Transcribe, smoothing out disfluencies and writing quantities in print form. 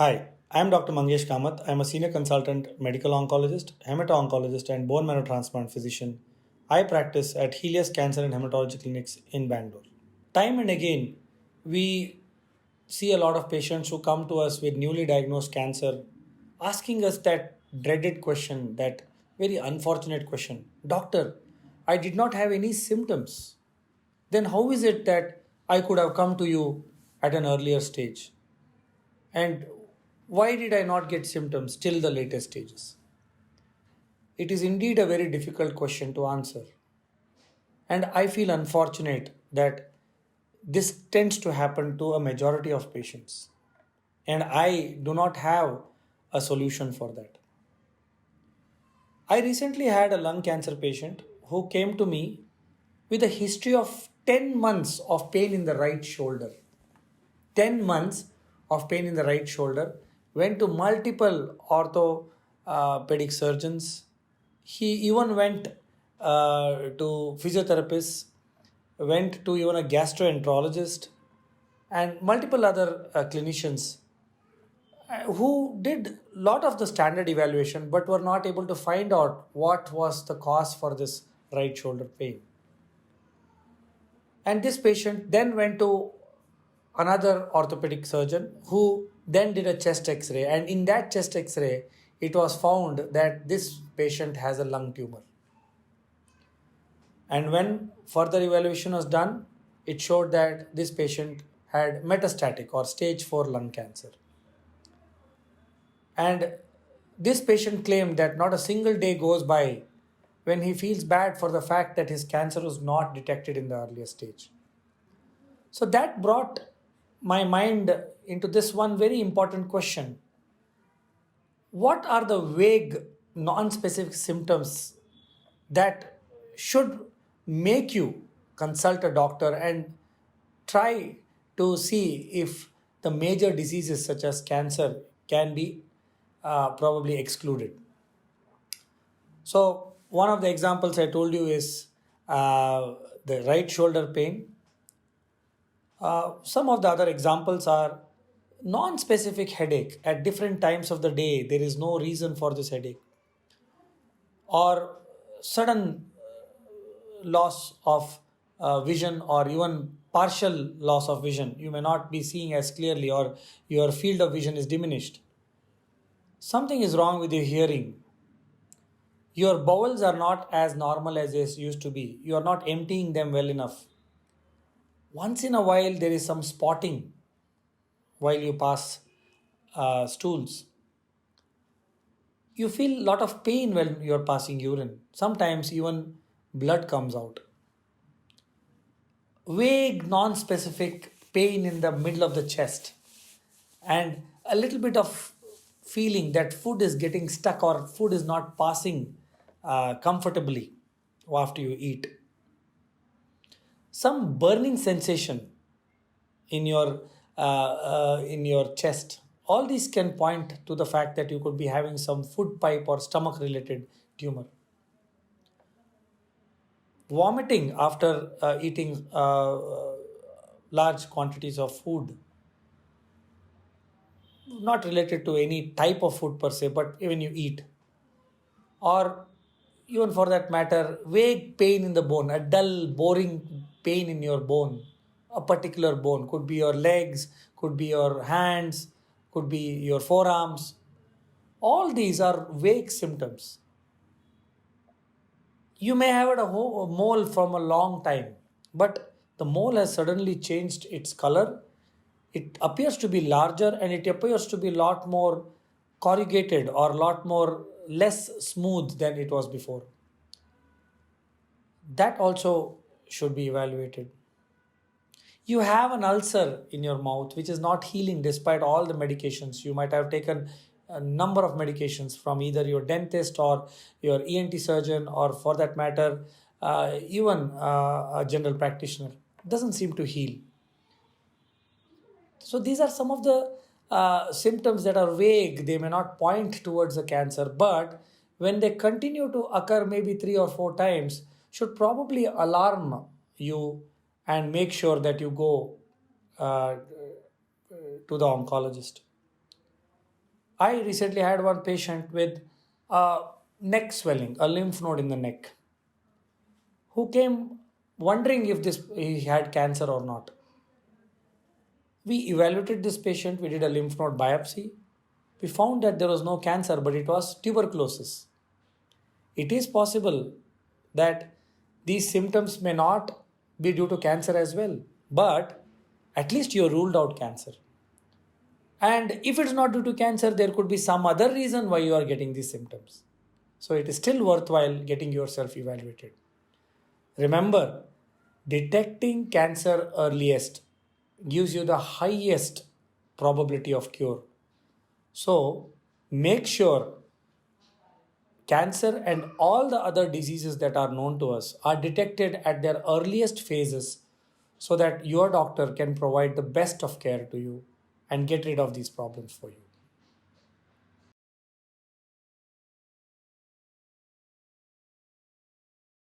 Hi, I'm Dr. Mangesh Kamath. I'm a senior consultant medical oncologist, hemato-oncologist, and bone marrow transplant physician. I practice at Healius Cancer and Hematology Clinics in Bangalore. Time and again, we see a lot of patients who come to us with newly diagnosed cancer asking us that dreaded question, that very unfortunate question. Doctor, I did not have any symptoms. Then how is it that I could have come to you at an earlier stage? And why did I not get symptoms till the later stages? It is indeed a very difficult question to answer. And I feel unfortunate that this tends to happen to a majority of patients. And I do not have a solution for that. I recently had a lung cancer patient who came to me with a history of 10 months of pain in the right shoulder. 10 months of pain in the right shoulder, went to multiple orthopedic surgeons. He even went to physiotherapists, went to even a gastroenterologist, and multiple other clinicians who did lot of the standard evaluation but were not able to find out what was the cause for this right shoulder pain. And this patient then went to another orthopedic surgeon who then did a chest x-ray, and in that chest x-ray it was found that this patient has a lung tumor. And when further evaluation was done, it showed that this patient had metastatic or stage 4 lung cancer. And this patient claimed that not a single day goes by when he feels bad for the fact that his cancer was not detected in the earlier stage. So that brought my mind into this one very important question. What are the vague, non-specific symptoms that should make you consult a doctor and try to see if the major diseases such as cancer can be probably excluded? So one of the examples I told you is the right shoulder pain. Some of the other examples are non-specific headache at different times of the day. There is no reason for this headache, or sudden loss of vision, or even partial loss of vision. You may not be seeing as clearly, or your field of vision is diminished. Something is wrong with your hearing. Your bowels are not as normal as they used to be. You are not emptying them well enough. Once in a while, there is some spotting while you pass stools. You feel a lot of pain when you're passing urine. Sometimes even blood comes out. Vague, non-specific pain in the middle of the chest, and a little bit of feeling that food is getting stuck or food is not passing comfortably after you eat. Some burning sensation in your chest. All these can point to the fact that you could be having some food pipe or stomach related tumor. Vomiting after eating large quantities of food, not related to any type of food per se, but even you eat. Or even for that matter, vague pain in the bone, a dull, boring pain in your bone, a particular bone, could be your legs, could be your hands, could be your forearms. All these are vague symptoms. You may have had a mole from a long time, but the mole has suddenly changed its color. It appears to be larger, and it appears to be a lot more corrugated or a lot more less smooth than it was before. That also should be evaluated. You have an ulcer in your mouth which is not healing despite all the medications. You might have taken a number of medications from either your dentist or your ENT surgeon, or for that matter, even a general practitioner. It doesn't seem to heal. So these are some of the symptoms that are vague. They may not point towards a cancer, but when they continue to occur maybe 3 or 4 times, should probably alarm you and make sure that you go to the oncologist. I recently had one patient with neck swelling, a lymph node in the neck, who came wondering if this he had cancer or not. We evaluated this patient, we did a lymph node biopsy. We found that there was no cancer, but it was tuberculosis. It is possible that these symptoms may not be due to cancer as well, but at least you ruled out cancer. And if it's not due to cancer, there could be some other reason why you are getting these symptoms. So it is still worthwhile getting yourself evaluated. Remember, detecting cancer earliest gives you the highest probability of cure. So make sure cancer and all the other diseases that are known to us are detected at their earliest phases so that your doctor can provide the best of care to you and get rid of these problems for you.